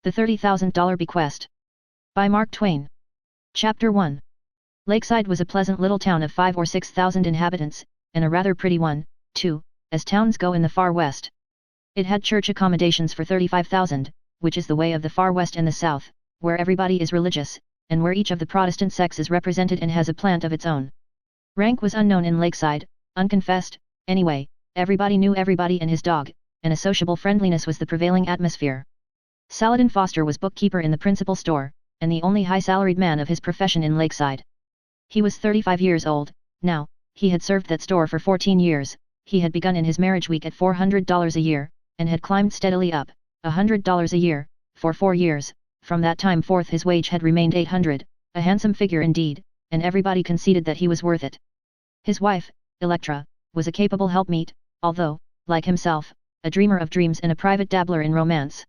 The $30,000 Bequest. By Mark Twain. Chapter 1. Lakeside was a pleasant little town of 5,000 or 6,000 inhabitants, and a rather pretty one, too, as towns go in the far west. It had church accommodations for 35,000, which is the way of the far west and the south, where everybody is religious, and where each of the Protestant sects is represented and has a plant of its own. Rank was unknown in Lakeside, unconfessed, anyway, everybody knew everybody and his dog, and a sociable friendliness was the prevailing atmosphere. Saladin Foster was bookkeeper in the principal store, and the only high-salaried man of his profession in Lakeside. He was 35 years old, now. He had served that store for 14 years, he had begun in his marriage week at $400 a year, and had climbed steadily up, $100 a year, for 4 years. From that time forth his wage had remained $800, a handsome figure indeed, and everybody conceded that he was worth it. His wife, Electra, was a capable helpmeet, although, like himself, a dreamer of dreams and a private dabbler in romance.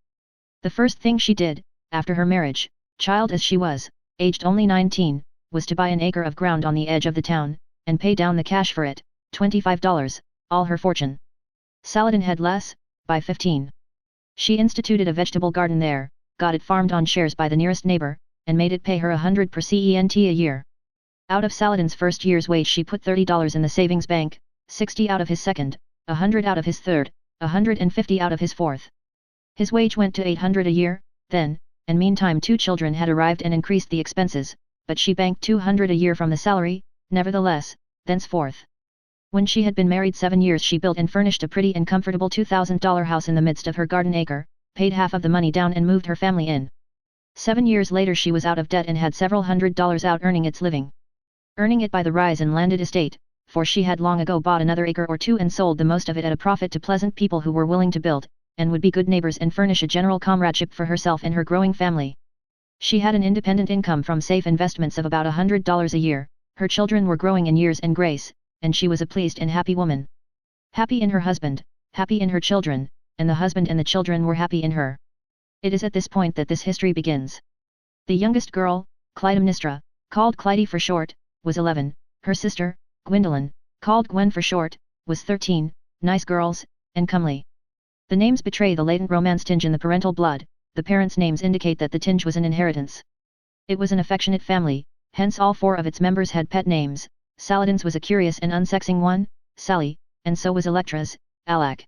The first thing she did, after her marriage, child as she was, aged only 19, was to buy an acre of ground on the edge of the town, and pay down the cash for it, $25, all her fortune. Saladin had less, by 15. She instituted a vegetable garden there, got it farmed on shares by the nearest neighbor, and made it pay her $100 per cent a year. Out of Saladin's first year's wage she put $30 in the savings bank, $60 out of his second, $100 out of his third, $150 out of his fourth. His wage went to $800 a year, then, and meantime 2 children had arrived and increased the expenses, but she banked $200 a year from the salary, nevertheless, thenceforth. When she had been married 7 years she built and furnished a pretty and comfortable $2,000 house in the midst of her garden acre, paid half of the money down and moved her family in. 7 years later she was out of debt and had several $100s out earning its living. Earning it by the rise in landed estate, for she had long ago bought another acre or 2 and sold the most of it at a profit to pleasant people who were willing to build, and would be good neighbors and furnish a general comradeship for herself and her growing family. She had an independent income from safe investments of about $100 a year, her children were growing in years and grace, and she was a pleased and happy woman. Happy in her husband, happy in her children, and the husband and the children were happy in her. It is at this point that this history begins. The youngest girl, Clytemnestra, called Clytie for short, was 11, her sister, Gwendolyn, called Gwen for short, was 13, nice girls, and comely. The names betray the latent romance tinge in the parental blood, the parents' names indicate that the tinge was an inheritance. It was an affectionate family, hence all 4 of its members had pet names. Saladin's was a curious and unsexing one, Sally, and so was Electra's, Alack.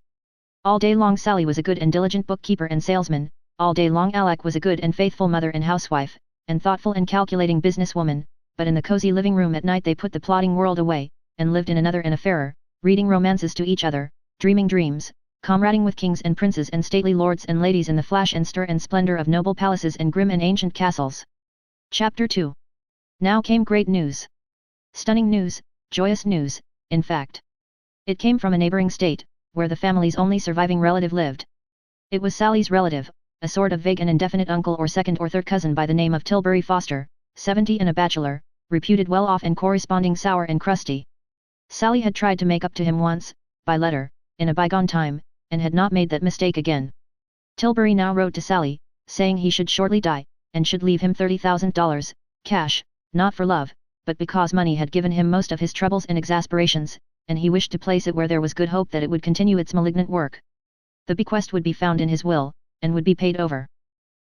All day long Sally was a good and diligent bookkeeper and salesman, all day long Alack was a good and faithful mother and housewife, and thoughtful and calculating businesswoman, but in the cozy living room at night they put the plodding world away, and lived in another and a fairer, reading romances to each other, dreaming dreams, comrading with kings and princes and stately lords and ladies in the flash and stir and splendor of noble palaces and grim and ancient castles. Chapter 2. Now came great news. Stunning news, joyous news, in fact. It came from a neighboring state, where the family's only surviving relative lived. It was Sally's relative, a sort of vague and indefinite uncle or second or third cousin by the name of Tilbury Foster, 70 and a bachelor, reputed well off and corresponding sour and crusty. Sally had tried to make up to him once, by letter, in a bygone time, and had not made that mistake again. Tilbury now wrote to Sally, saying he should shortly die, and should leave him $30,000, cash, not for love, but because money had given him most of his troubles and exasperations, and he wished to place it where there was good hope that it would continue its malignant work. The bequest would be found in his will, and would be paid over.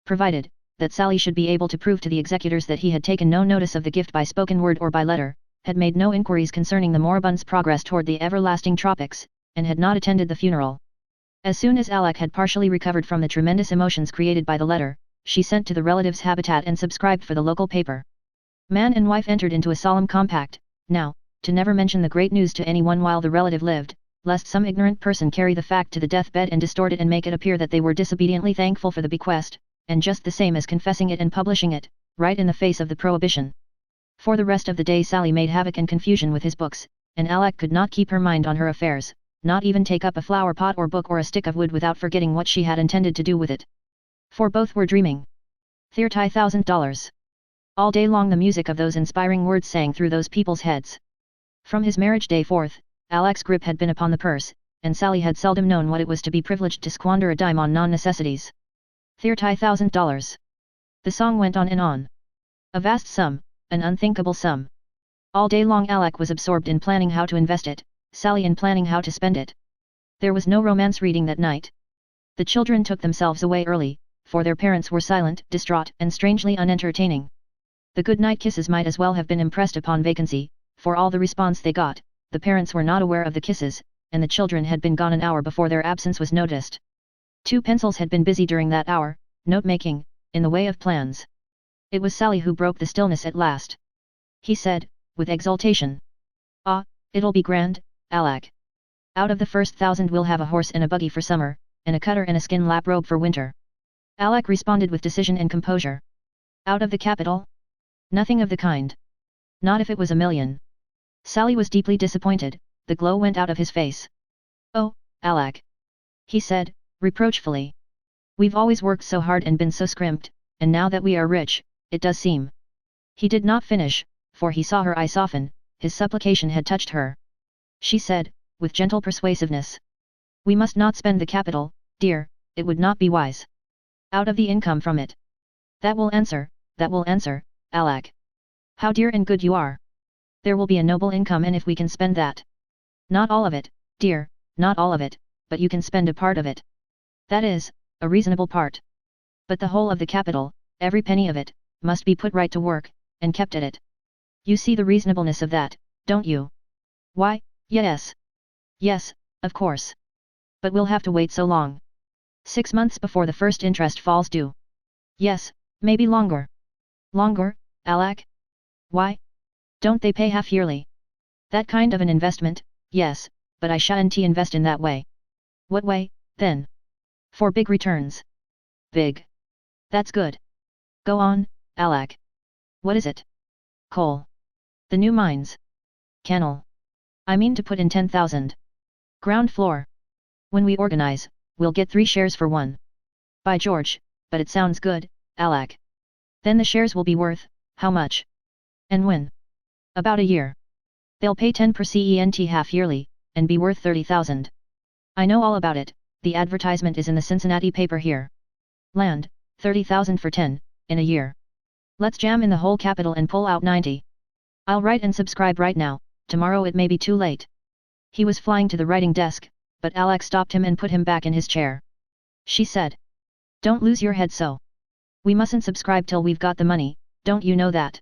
Provided, that Sally should be able to prove to the executors that he had taken no notice of the gift by spoken word or by letter, had made no inquiries concerning the moribund's progress toward the everlasting tropics, and had not attended the funeral. As soon as Alack had partially recovered from the tremendous emotions created by the letter, she sent to the relative's habitat and subscribed for the local paper. Man and wife entered into a solemn compact, now, to never mention the great news to anyone while the relative lived, lest some ignorant person carry the fact to the deathbed and distort it and make it appear that they were disobediently thankful for the bequest, and just the same as confessing it and publishing it, right in the face of the prohibition. For the rest of the day Sally made havoc and confusion with his books, and Alack could not keep her mind on her affairs, not even take up a flower pot or book or a stick of wood without forgetting what she had intended to do with it. For both were dreaming. $30,000. All day long the music of those inspiring words sang through those people's heads. From his marriage day forth, Alack's grip had been upon the purse, and Sally had seldom known what it was to be privileged to squander a dime on non-necessities. $30,000. The song went on and on. A vast sum, an unthinkable sum. All day long Alack was absorbed in planning how to invest it, Sally in planning how to spend it. There was no romance reading that night. The children took themselves away early, for their parents were silent, distraught, and strangely unentertaining. The good-night kisses might as well have been impressed upon vacancy, for all the response they got, the parents were not aware of the kisses, and the children had been gone an hour before their absence was noticed. 2 pencils had been busy during that hour, note-making, in the way of plans. It was Sally who broke the stillness at last. He said, with exultation. "Ah, it'll be grand, Alack. Out of the first 1,000 we'll have a horse and a buggy for summer, and a cutter and a skin lap robe for winter." Alack responded with decision and composure. "Out of the capital? Nothing of the kind. Not if it was 1,000,000. Sally was deeply disappointed, the glow went out of his face. "Oh, Alack," he said, reproachfully. "We've always worked so hard and been so scrimped, and now that we are rich, it does seem." He did not finish, for he saw her eye soften, his supplication had touched her. She said, with gentle persuasiveness. "We must not spend the capital, dear, it would not be wise. Out of the income from it. That will answer, Alack. How dear and good you are. There will be a noble income, and if we can spend that. Not all of it, dear, not all of it, but you can spend a part of it. That is, a reasonable part. But the whole of the capital, every penny of it, must be put right to work, and kept at it. You see the reasonableness of that, don't you?" "Why, yes. Yes, of course. But we'll have to wait so long. 6 months before the first interest falls due." "Yes, maybe longer." "Longer, Alack? Why? Don't they pay half yearly?" "That kind of an investment, yes, but I shan't invest in that way." "What way, then?" "For big returns." "Big. That's good. Go on, Alack. What is it?" "Coal. The new mines. Canal. I mean to put in 10,000. Ground floor. When we organize, we'll get 3 shares for 1. By George, but it sounds good, Alack. Then the shares will be worth, how much? And when?" "About a year. They'll pay 10% half yearly, and be worth 30,000. I know all about it, the advertisement is in the Cincinnati paper here. Land, 30,000 for 10, in a year. Let's jam in the whole capital and pull out 90. I'll write and subscribe right now, tomorrow it may be too late." He was flying to the writing desk, but Alack stopped him and put him back in his chair. She said. "Don't lose your head so. We mustn't subscribe till we've got the money, don't you know that?"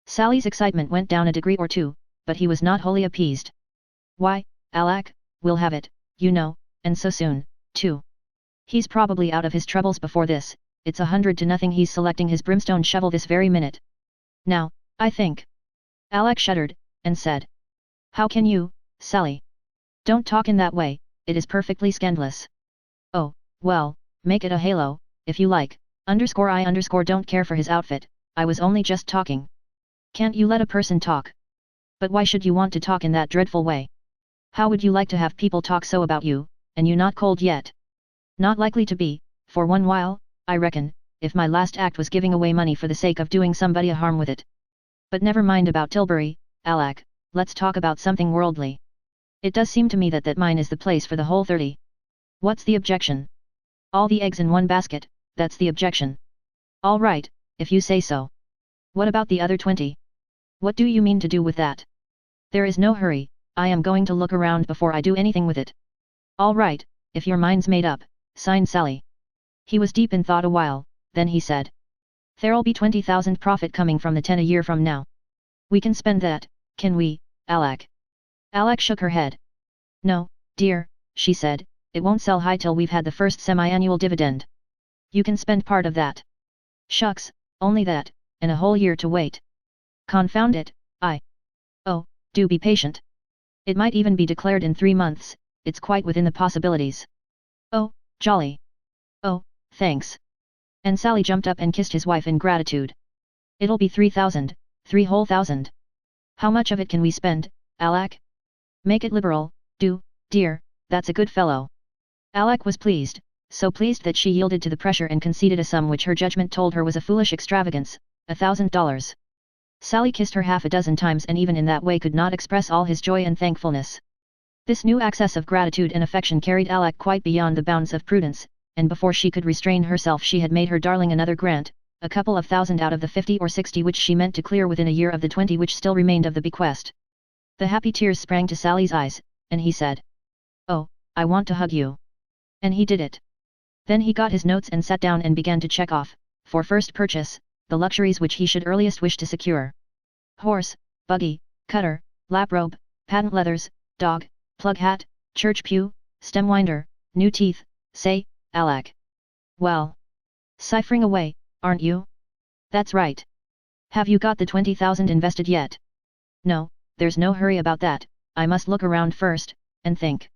Sally's excitement went down a degree or two, but he was not wholly appeased. "Why, Alack, we'll have it, you know, and so soon, too. He's probably out of his troubles before this, it's 100-0 he's selecting his brimstone shovel this very minute. Now, I think." Alack shuddered, and said. "How can you, Sally? Don't talk in that way, it is perfectly scandalous." "Oh, well, make it a halo, if you like, _I_ don't care for his outfit, I was only just talking." "Can't you let a person talk?" "But why should you want to talk in that dreadful way? How would you like to have people talk so about you, and you not cold yet?" "Not likely to be, for one while, I reckon, if my last act was giving away money for the sake of doing somebody a harm with it. But never mind about Tilbury, Alack, let's talk about something worldly. It does seem to me that mine is the place for the whole 30. What's the objection? All the eggs in one basket, that's the objection." "All right, if you say so. What about the other 20? What do you mean to do with that?" "There is no hurry, I am going to look around before I do anything with it." "All right, if your mind's made up," signed Sally. He was deep in thought a while, then he said. "There'll be 20,000 profit coming from the 10 a year from now. We can spend that, can we, Alack?" Alack shook her head. "No, dear," she said, "it won't sell high till we've had the first semi-annual dividend. You can spend part of that." "Shucks, only that, and a whole year to wait. Confound it, Oh, do be patient. It might even be declared in 3 months, it's quite within the possibilities." "Oh, jolly. Oh, thanks." And Sally jumped up and kissed his wife in gratitude. "It'll be 3,000, 3 whole thousand. How much of it can we spend, Alack? Make it liberal, do, dear, that's a good fellow." Alack was pleased, so pleased that she yielded to the pressure and conceded a sum which her judgment told her was a foolish extravagance, $1,000. Sally kissed her half a dozen times and even in that way could not express all his joy and thankfulness. This new access of gratitude and affection carried Alack quite beyond the bounds of prudence, and before she could restrain herself she had made her darling another grant, a couple of thousand out of the 50 or 60 which she meant to clear within a year of the 20 which still remained of the bequest. The happy tears sprang to Sally's eyes, and he said. "Oh, I want to hug you." And he did it. Then he got his notes and sat down and began to check off, for first purchase, the luxuries which he should earliest wish to secure. Horse, buggy, cutter, lap robe, patent leathers, dog, plug hat, church pew, stem winder, new teeth, say, alack. Well. Ciphering away, aren't you? That's right. Have you got the 20,000 invested yet? No, there's no hurry about that, I must look around first, and think.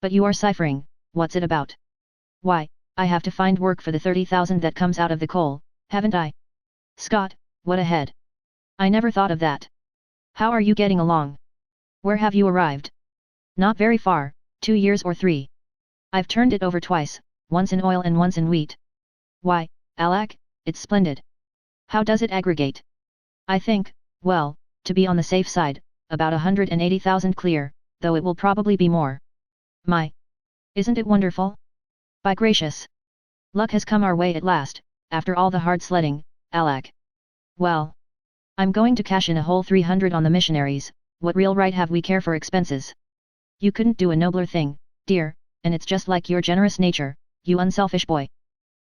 But you are ciphering, what's it about? Why, I have to find work for the 30,000 that comes out of the coal, haven't I? Scott, what a head. I never thought of that. How are you getting along? Where have you arrived? Not very far, 2 years or 3. I've turned it over twice, once in oil and once in wheat. Why, alack, it's splendid. How does it aggregate? I think, well, to be on the safe side, about 180,000 clear, though it will probably be more. My! Isn't it wonderful? By gracious! Luck has come our way at last, after all the hard sledding, alack. Well. I'm going to cash in a whole 300 on the missionaries, what real right have we care for expenses? You couldn't do a nobler thing, dear, and it's just like your generous nature, you unselfish boy.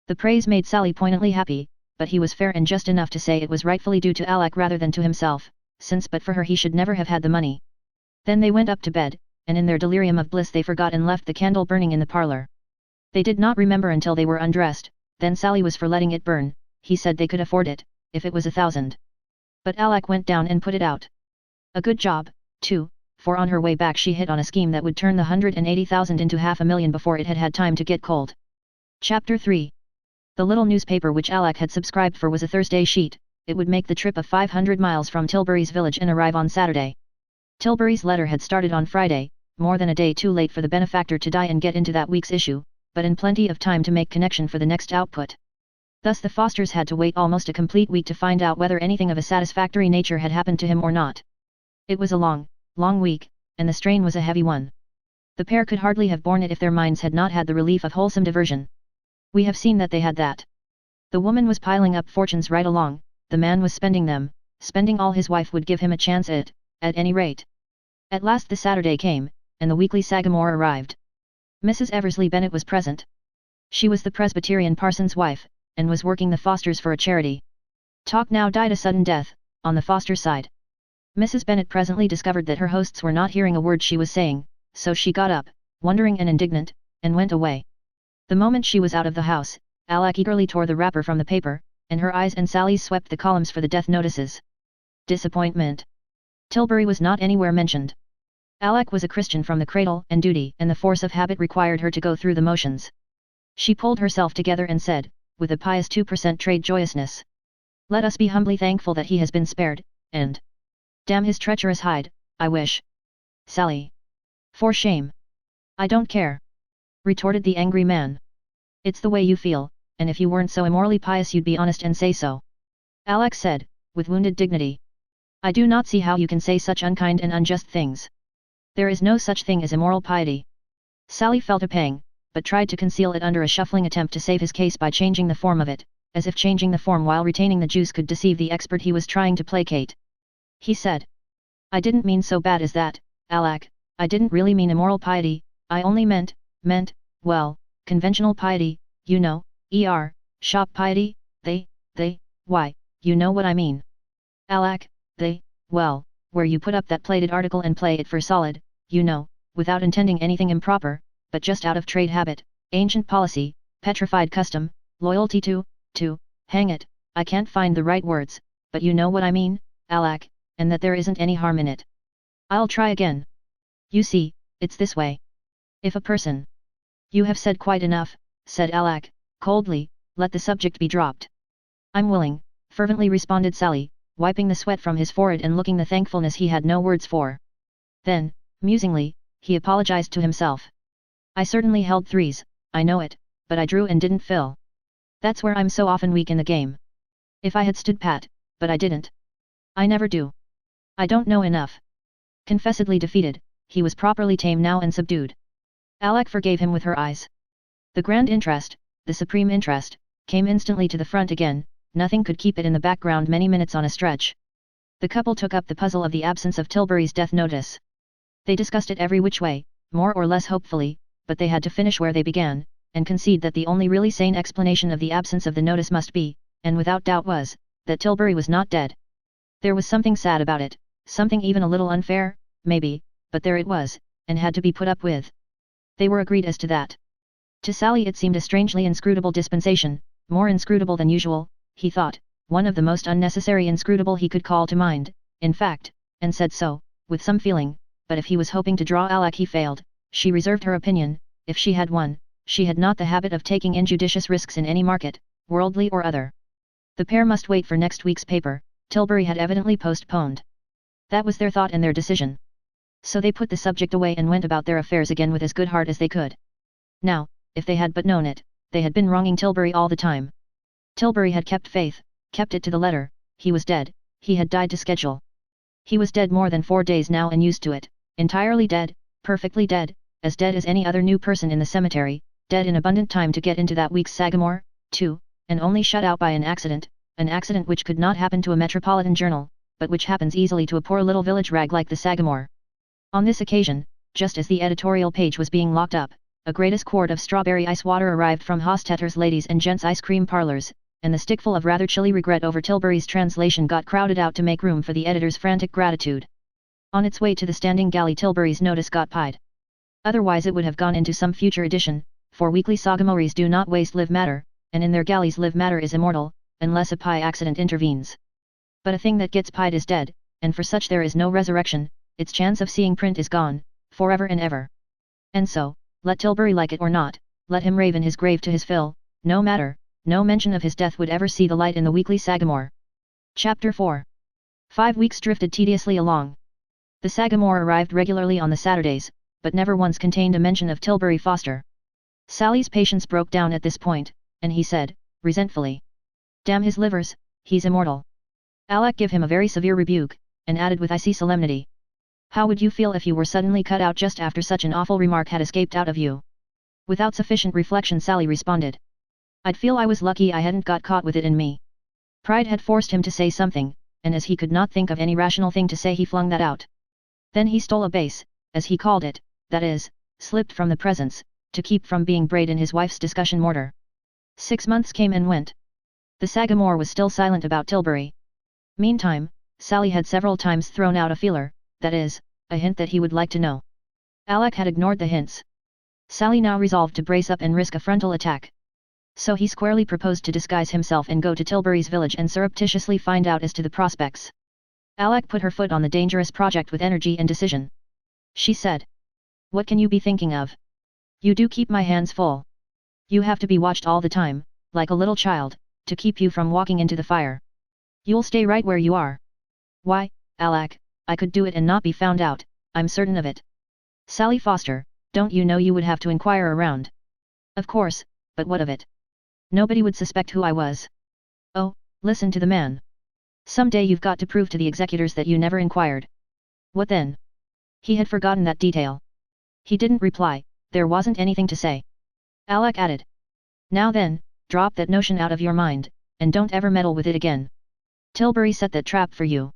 The praise made Sally poignantly happy, but he was fair and just enough to say it was rightfully due to Alack rather than to himself, since but for her he should never have had the money. Then they went up to bed, and in their delirium of bliss they forgot and left the candle burning in the parlor. They did not remember until they were undressed, then Sally was for letting it burn, he said they could afford it, if it was 1,000. But Alack went down and put it out. A good job, too, for on her way back she hit on a scheme that would turn the 180,000 into 500,000 before it had had time to get cold. Chapter 3. The little newspaper which Alack had subscribed for was a Thursday sheet. It would make the trip of 500 miles from Tilbury's village and arrive on Saturday. Tilbury's letter had started on Friday, more than a day too late for the benefactor to die and get into that week's issue, but in plenty of time to make connection for the next output. Thus the Fosters had to wait almost a complete week to find out whether anything of a satisfactory nature had happened to him or not. It was a long, long week, and the strain was a heavy one. The pair could hardly have borne it if their minds had not had the relief of wholesome diversion. We have seen that they had that. The woman was piling up fortunes right along, the man was spending them, spending all his wife would give him a chance at any rate. At last the Saturday came, and the weekly Sagamore arrived. Mrs. Eversley Bennet was present. She was the Presbyterian parson's wife, and was working the Fosters for a charity. Talk now died a sudden death, on the Foster side. Mrs. Bennet presently discovered that her hosts were not hearing a word she was saying, so she got up, wondering and indignant, and went away. The moment she was out of the house, Alack eagerly tore the wrapper from the paper, and her eyes and Sally's swept the columns for the death notices. Disappointment. Tilbury was not anywhere mentioned. Alack was a Christian from the cradle, and duty and the force of habit required her to go through the motions. She pulled herself together and said, with a pious 2% trade joyousness, "Let us be humbly thankful that he has been spared, and damn his treacherous hide, I wish." Sally. For shame. I don't care, retorted the angry man. It's the way you feel, and if you weren't so immorally pious you'd be honest and say so. Alack said, with wounded dignity. I do not see how you can say such unkind and unjust things. There is no such thing as immoral piety. Sally felt a pang, but tried to conceal it under a shuffling attempt to save his case by changing the form of it, as if changing the form while retaining the juice could deceive the expert he was trying to placate. He said, I didn't mean so bad as that, Alack, I didn't really mean immoral piety, I only meant, well, conventional piety, you know, shop piety, why, you know what I mean. Alack, well, where you put up that plated article and play it for solid, you know, without intending anything improper, but just out of trade habit, ancient policy, petrified custom, loyalty to, hang it, I can't find the right words, but you know what I mean, Alack, and that there isn't any harm in it. I'll try again. You see, it's this way. If a person... You have said quite enough, said Alack, coldly, let the subject be dropped. I'm willing, fervently responded Sally, wiping the sweat from his forehead and looking the thankfulness he had no words for. Then, musingly, he apologized to himself. I certainly held threes, I know it, but I drew and didn't fill. That's where I'm so often weak in the game. If I had stood pat, but I didn't. I never do. I don't know enough. Confessedly defeated, he was properly tame now and subdued. Alack forgave him with her eyes. The grand interest, the supreme interest, came instantly to the front again, nothing could keep it in the background many minutes on a stretch. The couple took up the puzzle of the absence of Tilbury's death notice. They discussed it every which way, more or less hopefully, but they had to finish where they began, and concede that the only really sane explanation of the absence of the notice must be, and without doubt was, that Tilbury was not dead. There was something sad about it, something even a little unfair, maybe, but there it was, and had to be put up with. They were agreed as to that. To Sally it seemed a strangely inscrutable dispensation, more inscrutable than usual, he thought, one of the most unnecessary inscrutable he could call to mind, in fact, and said so, with some feeling, but if he was hoping to draw Alec he failed. She reserved her opinion, if she had one. She had not the habit of taking injudicious risks in any market, worldly or other. The pair must wait for next week's paper. Tilbury had evidently postponed. That was their thought and their decision. So they put the subject away and went about their affairs again with as good heart as they could. Now, if they had but known it, they had been wronging Tilbury all the time. Tilbury had kept faith, kept it to the letter. He was dead, he had died to schedule. He was dead more than 4 days now and used to it, entirely dead, perfectly dead, as dead as any other new person in the cemetery, dead in abundant time to get into that week's Sagamore, too, and only shut out by an accident which could not happen to a metropolitan journal, but which happens easily to a poor little village rag like the Sagamore. On this occasion, just as the editorial page was being locked up, a greatest quart of strawberry ice water arrived from Hostetter's Ladies and Gents Ice Cream Parlors, and the stickful of rather chilly regret over Tilbury's translation got crowded out to make room for the editor's frantic gratitude. On its way to the standing galley Tilbury's notice got pied. Otherwise it would have gone into some future edition, for weekly Sagamores do not waste live matter, and in their galleys live matter is immortal, unless a pie accident intervenes. But a thing that gets pied is dead, and for such there is no resurrection, its chance of seeing print is gone, forever and ever. And so, let Tilbury like it or not, let him rave in his grave to his fill, no matter, no mention of his death would ever see the light in the weekly Sagamore. Chapter 4. 5 weeks drifted tediously along. The Sagamore arrived regularly on the Saturdays, but never once contained a mention of Tilbury Foster. Sally's patience broke down at this point, and he said, resentfully, "Damn his livers, he's immortal." Alec gave him a very severe rebuke, and added with icy solemnity, "How would you feel if you were suddenly cut out just after such an awful remark had escaped out of you?" Without sufficient reflection Sally responded, "I'd feel I was lucky I hadn't got caught with it in me." Pride had forced him to say something, and as he could not think of any rational thing to say he flung that out. Then he stole a base, as he called it, that is, slipped from the presence, to keep from being brayed in his wife's discussion mortar. 6 months came and went. The Sagamore was still silent about Tilbury. Meantime, Sally had several times thrown out a feeler, that is, a hint that he would like to know. Alec had ignored the hints. Sally now resolved to brace up and risk a frontal attack. So he squarely proposed to disguise himself and go to Tilbury's village and surreptitiously find out as to the prospects. Alec put her foot on the dangerous project with energy and decision. She said, "What can you be thinking of? You do keep my hands full. You have to be watched all the time, like a little child, to keep you from walking into the fire. You'll stay right where you are." "Why, Alec, I could do it and not be found out, I'm certain of it." "Sally Foster, don't you know you would have to inquire around?" "Of course, but what of it? Nobody would suspect who I was." "Oh, listen to the man. Some day you've got to prove to the executors that you never inquired." "What then?" He had forgotten that detail. He didn't reply, there wasn't anything to say. Alec added, "Now then, drop that notion out of your mind, and don't ever meddle with it again. Tilbury set that trap for you.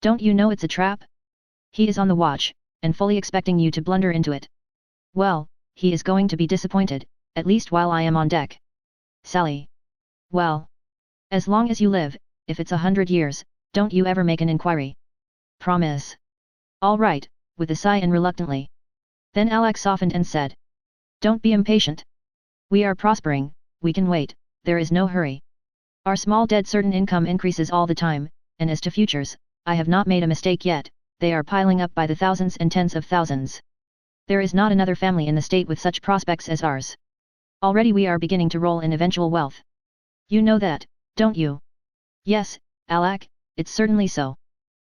Don't you know it's a trap? He is on the watch, and fully expecting you to blunder into it. Well, he is going to be disappointed, at least while I am on deck." "Sally. Well. As long as you live, if it's 100 years, don't you ever make an inquiry. Promise." "All right," with a sigh and reluctantly. Then Alec softened and said, "Don't be impatient. We are prospering, we can wait, there is no hurry. Our small dead certain income increases all the time, and as to futures, I have not made a mistake yet, they are piling up by the thousands and tens of thousands. There is not another family in the state with such prospects as ours. Already we are beginning to roll in eventual wealth. You know that, don't you?" "Yes, Alec, it's certainly so."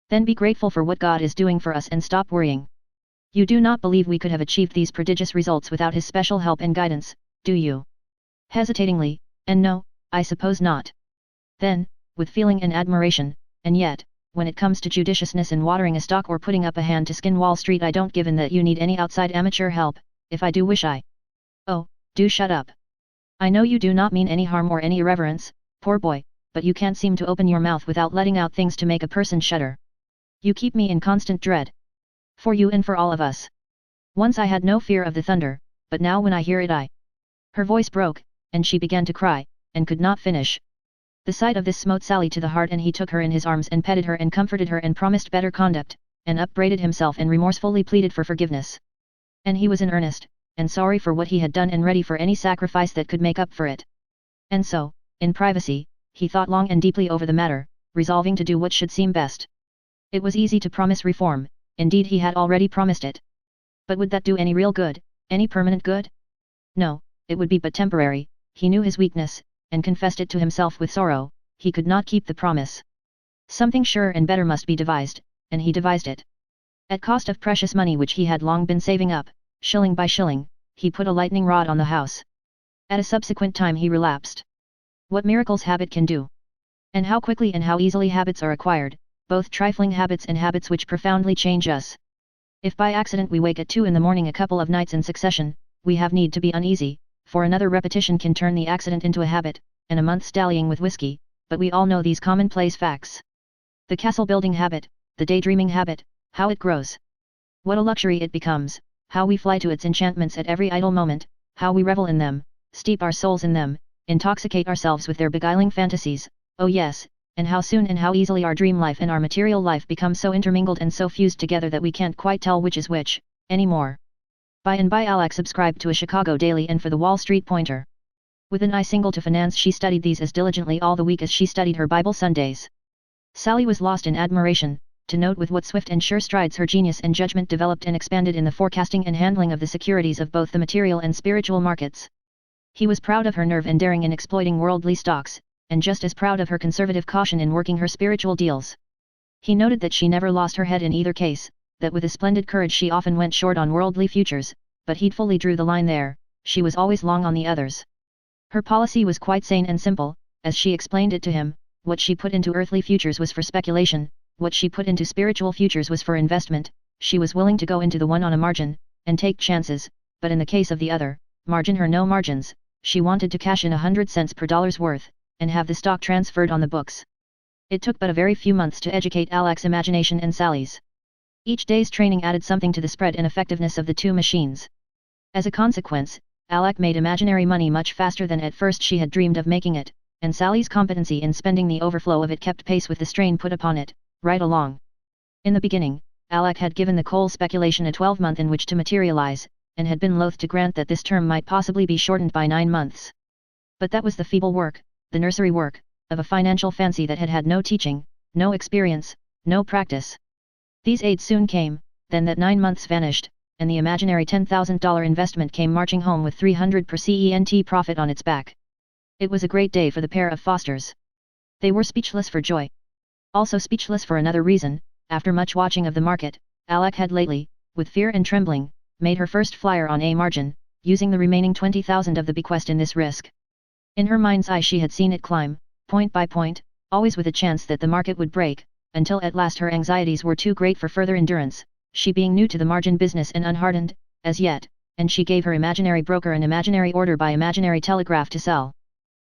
"Then be grateful for what God is doing for us and stop worrying. You do not believe we could have achieved these prodigious results without His special help and guidance, do you?" Hesitatingly, "And no, I suppose not." Then, with feeling and admiration, "And yet, when it comes to judiciousness in watering a stock or putting up a hand to skin Wall Street I don't give in that you need any outside amateur help, if I do wish I—" "Oh, do shut up. I know you do not mean any harm or any irreverence, poor boy, but you can't seem to open your mouth without letting out things to make a person shudder. You keep me in constant dread. For you and for all of us. Once I had no fear of the thunder, but now when I hear it I Her voice broke, and she began to cry, and could not finish. The sight of this smote Sally to the heart, and he took her in his arms and petted her and comforted her and promised better conduct, and upbraided himself and remorsefully pleaded for forgiveness. And he was in earnest, and sorry for what he had done and ready for any sacrifice that could make up for it. And so, in privacy, he thought long and deeply over the matter, resolving to do what should seem best. It was easy to promise reform, indeed he had already promised it. But would that do any real good, any permanent good? No, it would be but temporary. He knew his weakness, and confessed it to himself with sorrow. He could not keep the promise. Something sure and better must be devised, and he devised it. At cost of precious money which he had long been saving up, shilling by shilling, he put a lightning rod on the house. At a subsequent time he relapsed. What miracles habit can do! And how quickly and how easily habits are acquired, both trifling habits and habits which profoundly change us. If by accident we wake at 2 in the morning a couple of nights in succession, we have need to be uneasy, for another repetition can turn the accident into a habit, and a month's dallying with whiskey, but we all know these commonplace facts. The castle-building habit, the daydreaming habit, how it grows. What a luxury it becomes, how we fly to its enchantments at every idle moment, how we revel in them, steep our souls in them, intoxicate ourselves with their beguiling fantasies, oh yes, and how soon and how easily our dream life and our material life become so intermingled and so fused together that we can't quite tell which is which, anymore. By and by Alec subscribed to a Chicago daily and for the Wall Street Pointer. With an eye single to finance she studied these as diligently all the week as she studied her Bible Sundays. Sally was lost in admiration, to note with what swift and sure strides her genius and judgment developed and expanded in the forecasting and handling of the securities of both the material and spiritual markets. He was proud of her nerve and daring in exploiting worldly stocks, and just as proud of her conservative caution in working her spiritual deals. He noted that she never lost her head in either case, that with a splendid courage she often went short on worldly futures, but he fully drew the line there, she was always long on the others. Her policy was quite sane and simple, as she explained it to him. What she put into earthly futures was for speculation, what she put into spiritual futures was for investment. She was willing to go into the one on a margin, and take chances, but in the case of the other, margin her no margins, she wanted to cash in 100 cents per dollar's worth, and have the stock transferred on the books. It took but a very few months to educate Alec's imagination and Sally's. Each day's training added something to the spread and effectiveness of the two machines. As a consequence, Alec made imaginary money much faster than at first she had dreamed of making it, and Sally's competency in spending the overflow of it kept pace with the strain put upon it, right along. In the beginning, Alec had given the coal speculation a 12-month in which to materialize, and had been loath to grant that this term might possibly be shortened by 9 months. But that was the feeble work, the nursery work, of a financial fancy that had had no teaching, no experience, no practice. These aids soon came, then that 9 months vanished, and the imaginary $10,000 investment came marching home with 300% profit on its back. It was a great day for the pair of Fosters. They were speechless for joy. Also speechless for another reason. After much watching of the market, Alec had lately, with fear and trembling, made her first flyer on a margin, using the remaining 20,000 of the bequest in this risk. In her mind's eye she had seen it climb, point by point, always with a chance that the market would break, until at last her anxieties were too great for further endurance, she being new to the margin business and unhardened, as yet, and she gave her imaginary broker an imaginary order by imaginary telegraph to sell.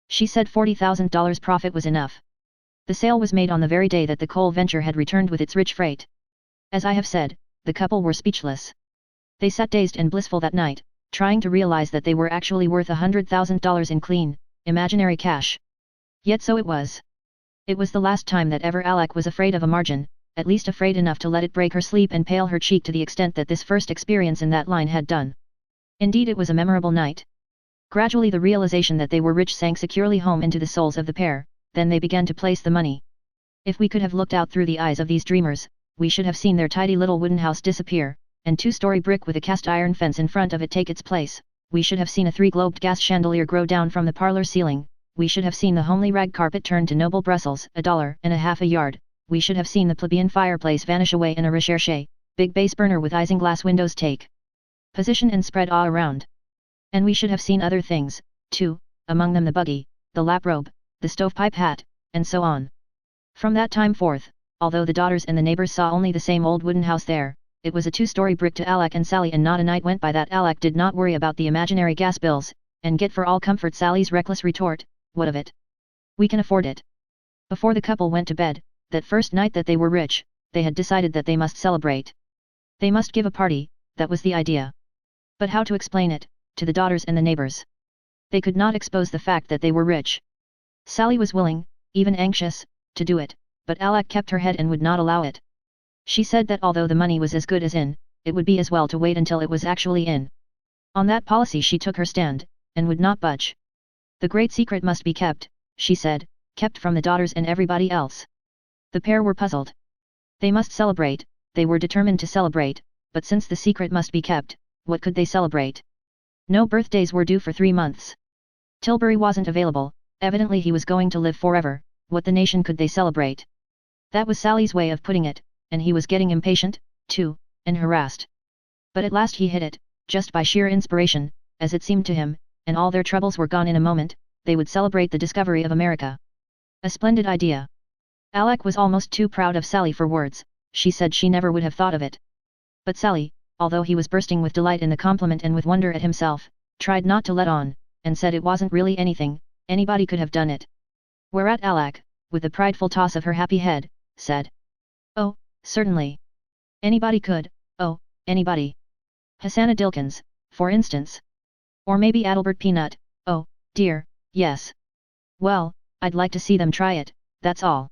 She said $40,000 profit was enough. The sale was made on the very day that the coal venture had returned with its rich freight. As I have said, the couple were speechless. They sat dazed and blissful that night, trying to realize that they were actually worth $100,000 in clean, imaginary cash. Yet so it was. It was the last time that ever Alec was afraid of a margin, at least afraid enough to let it break her sleep and pale her cheek to the extent that this first experience in that line had done. Indeed it was a memorable night. Gradually the realization that they were rich sank securely home into the souls of the pair, then they began to place the money. If we could have looked out through the eyes of these dreamers, we should have seen their tidy little wooden house disappear, and 2-story brick with a cast iron fence in front of it take its place. We should have seen a 3-globed gas chandelier grow down from the parlor ceiling. We should have seen the homely rag carpet turn to noble Brussels, $1.50 a yard. We should have seen the plebeian fireplace vanish away in a recherche, big base burner with isinglass windows take position and spread all around. And we should have seen other things, too, among them the buggy, the lap robe, the stovepipe hat, and so on. From that time forth, although the daughters and the neighbors saw only the same old wooden house there, it was a 2-story brick to Alec and Sally, and not a night went by that Alec did not worry about the imaginary gas bills, and get for all comfort Sally's reckless retort, "What of it? We can afford it." Before the couple went to bed, that first night that they were rich, they had decided that they must celebrate. They must give a party, that was the idea. But how to explain it, to the daughters and the neighbors? They could not expose the fact that they were rich. Sally was willing, even anxious, to do it, but Alec kept her head and would not allow it. She said that although the money was as good as in, it would be as well to wait until it was actually in. On that policy she took her stand, and would not budge. The great secret must be kept, she said, kept from the daughters and everybody else. The pair were puzzled. They must celebrate, they were determined to celebrate, but since the secret must be kept, what could they celebrate? No birthdays were due for 3 months. Tilbury wasn't available, evidently he was going to live forever, what the nation could they celebrate? That was Sally's way of putting it, and he was getting impatient, too, and harassed. But at last he hit it, just by sheer inspiration, as it seemed to him, and all their troubles were gone in a moment, they would celebrate the discovery of America. A splendid idea. Alec was almost too proud of Sally for words, she said she never would have thought of it. But Sally, although he was bursting with delight in the compliment and with wonder at himself, tried not to let on, and said it wasn't really anything, anybody could have done it. Whereat Alec, with a prideful toss of her happy head, said, "Oh, certainly. Anybody could, oh, anybody. Hosanna Dilkins, for instance. Or maybe Adelbert Peanut, oh, dear, yes. Well, I'd like to see them try it, that's all.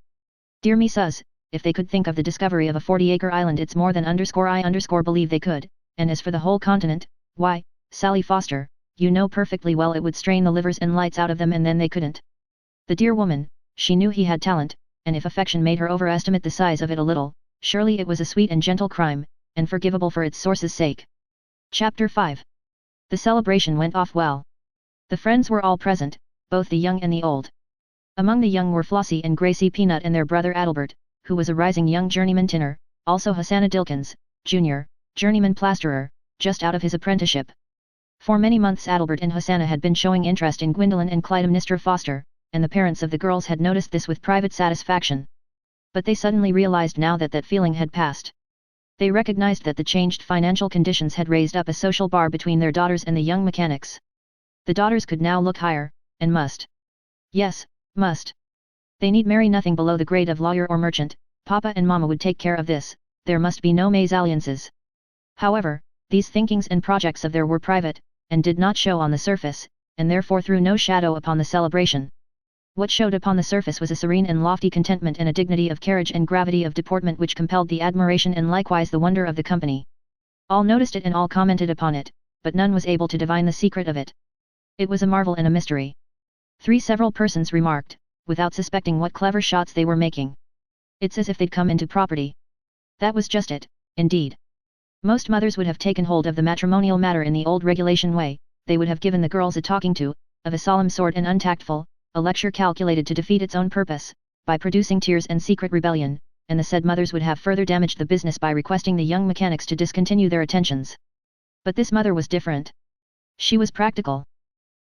Dear me sus, if they could think of the discovery of a 40-acre island it's more than I believe they could, and as for the whole continent, why, Sally Foster, you know perfectly well it would strain the livers and lights out of them and then they couldn't." The dear woman, she knew he had talent, and if affection made her overestimate the size of it a little, surely it was a sweet and gentle crime, and forgivable for its source's sake. Chapter 5. The celebration went off well. The friends were all present, both the young and the old. Among the young were Flossie and Gracie Peanut and their brother Adelbert, who was a rising young journeyman tinner, also Hosanna Dilkins, Jr., journeyman plasterer, just out of his apprenticeship. For many months Adelbert and Hosanna had been showing interest in Gwendolyn and Clytemnestra Foster, and the parents of the girls had noticed this with private satisfaction. But they suddenly realized now that that feeling had passed. They recognized that the changed financial conditions had raised up a social bar between their daughters and the young mechanics. The daughters could now look higher, and must. Yes, must. They need marry nothing below the grade of lawyer or merchant, Papa and Mama would take care of this, there must be no mésalliances. However, these thinkings and projects of theirs were private, and did not show on the surface, and therefore threw no shadow upon the celebration. What showed upon the surface was a serene and lofty contentment and a dignity of carriage and gravity of deportment which compelled the admiration and likewise the wonder of the company. All noticed it and all commented upon it, but none was able to divine the secret of it. It was a marvel and a mystery. Several persons remarked, without suspecting what clever shots they were making. "It's as if they'd come into property." That was just it, indeed. Most mothers would have taken hold of the matrimonial matter in the old regulation way, they would have given the girls a talking to, of a solemn sort and untactful, a lecture calculated to defeat its own purpose, by producing tears and secret rebellion, and the said mothers would have further damaged the business by requesting the young mechanics to discontinue their attentions. But this mother was different. She was practical.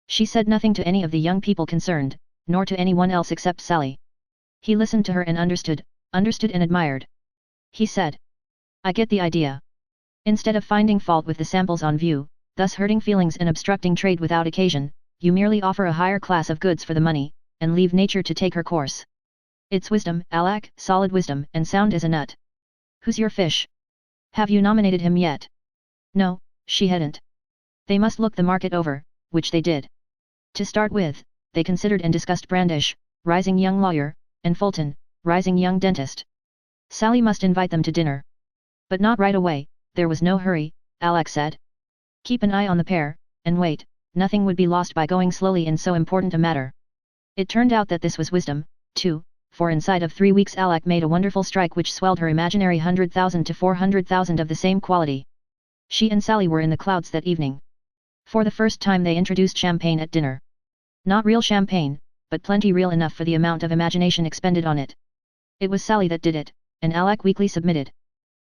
She said nothing to any of the young people concerned, nor to anyone else except Sally. He listened to her and understood and admired. He said, "I get the idea. Instead of finding fault with the samples on view, thus hurting feelings and obstructing trade without occasion, you merely offer a higher class of goods for the money, and leave nature to take her course. It's wisdom, Alec, solid wisdom, and sound as a nut. Who's your fish? Have you nominated him yet?" No, she hadn't. They must look the market over, which they did. To start with, they considered and discussed Brandish, rising young lawyer, and Fulton, rising young dentist. Sally must invite them to dinner. But not right away, there was no hurry, Alec said. Keep an eye on the pair, and wait, nothing would be lost by going slowly in so important a matter. It turned out that this was wisdom, too, for inside of 3 weeks Alec made a wonderful strike which swelled her imaginary 100,000 to 400,000 of the same quality. She and Sally were in the clouds that evening. For the first time they introduced champagne at dinner. Not real champagne, but plenty real enough for the amount of imagination expended on it. It was Sally that did it, and Alec weakly submitted.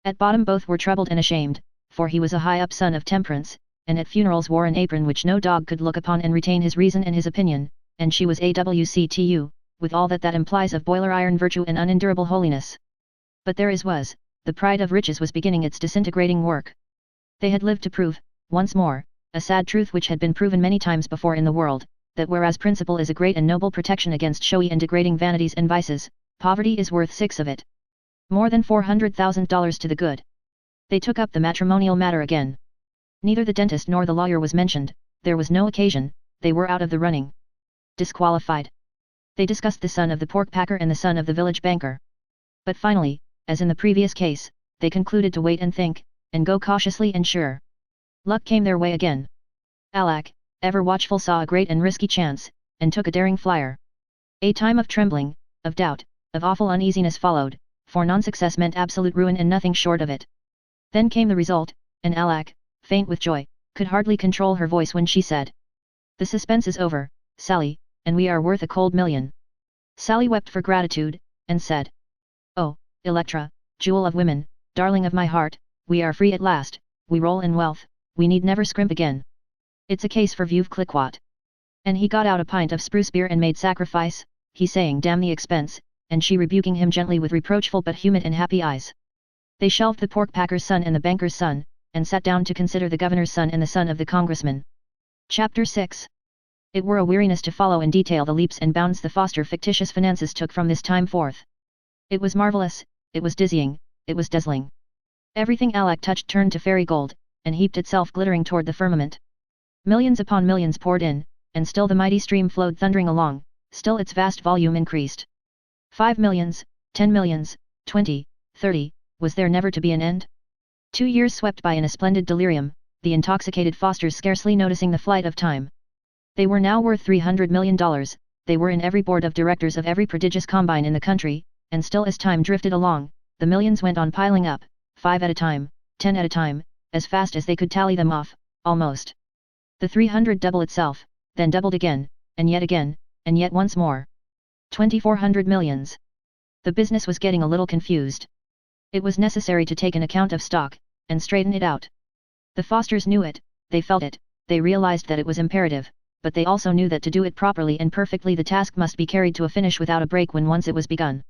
At bottom both were troubled and ashamed, for he was a high-up son of temperance, and at funerals wore an apron which no dog could look upon and retain his reason and his opinion, and she was AWCTU, with all that implies of boiler iron virtue and unendurable holiness. But there was, the pride of riches was beginning its disintegrating work. They had lived to prove, once more, a sad truth which had been proven many times before in the world, that whereas principle is a great and noble protection against showy and degrading vanities and vices, poverty is worth 6 of it. More than $400,000 to the good. They took up the matrimonial matter again. Neither the dentist nor the lawyer was mentioned, there was no occasion, they were out of the running. Disqualified. They discussed the son of the pork packer and the son of the village banker. But finally, as in the previous case, they concluded to wait and think, and go cautiously and sure. Luck came their way again. Alak, ever watchful, saw a great and risky chance, and took a daring flyer. A time of trembling, of doubt, of awful uneasiness followed, for non-success meant absolute ruin and nothing short of it. Then came the result, and Alak, faint with joy, could hardly control her voice when she said, "The suspense is over, Sally, and we are worth a cold $1,000,000. Sally wept for gratitude, and said, "Oh, Electra, jewel of women, darling of my heart, we are free at last, we roll in wealth, we need never scrimp again. It's a case for Veuve Clicquot." And he got out a pint of spruce beer and made sacrifice, he saying damn the expense, and she rebuking him gently with reproachful but humid and happy eyes. They shelved the pork packer's son and the banker's son, and sat down to consider the governor's son and the son of the congressman. Chapter 6. It were a weariness to follow in detail the leaps and bounds the Foster fictitious finances took from this time forth. It was marvelous, it was dizzying, it was dazzling. Everything Alak touched turned to fairy gold, and heaped itself glittering toward the firmament. Millions upon millions poured in, and still the mighty stream flowed thundering along, still its vast volume increased. 5 millions, 10 millions, 20, 30, was there never to be an end? 2 years swept by in a splendid delirium, the intoxicated Fosters scarcely noticing the flight of time. They were now worth $300 million, they were in every board of directors of every prodigious combine in the country, and still as time drifted along, the millions went on piling up, 5 at a time, 10 at a time, as fast as they could tally them off, almost. The 300 double itself, then doubled again, and yet once more. 2,400 millions. The business was getting a little confused. It was necessary to take an account of stock, and straighten it out. The Fosters knew it, they felt it, they realized that it was imperative, but they also knew that to do it properly and perfectly the task must be carried to a finish without a break when once it was begun.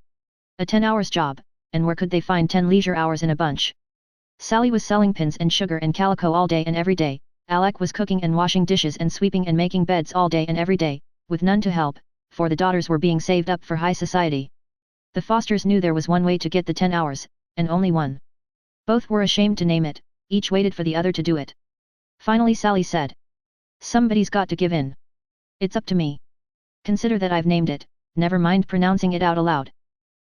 A 10 hours job, and where could they find 10 leisure hours in a bunch? Sally was selling pins and sugar and calico all day and every day, Alak was cooking and washing dishes and sweeping and making beds all day and every day, with none to help, for the daughters were being saved up for high society. The Fosters knew there was one way to get the 10 hours, and only one. Both were ashamed to name it, each waited for the other to do it. Finally Sally said, "Somebody's got to give in. It's up to me. Consider that I've named it, never mind pronouncing it out aloud."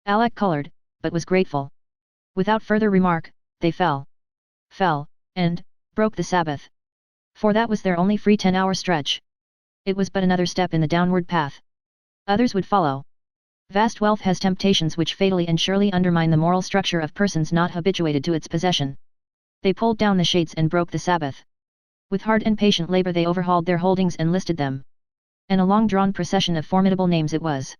Alak colored, but was grateful. Without further remark, they fell, and broke the Sabbath. For that was their only free 10-hour stretch. It was but another step in the downward path. Others would follow. Vast wealth has temptations which fatally and surely undermine the moral structure of persons not habituated to its possession. They pulled down the shades and broke the Sabbath. With hard and patient labor they overhauled their holdings and listed them. And a long-drawn procession of formidable names it was.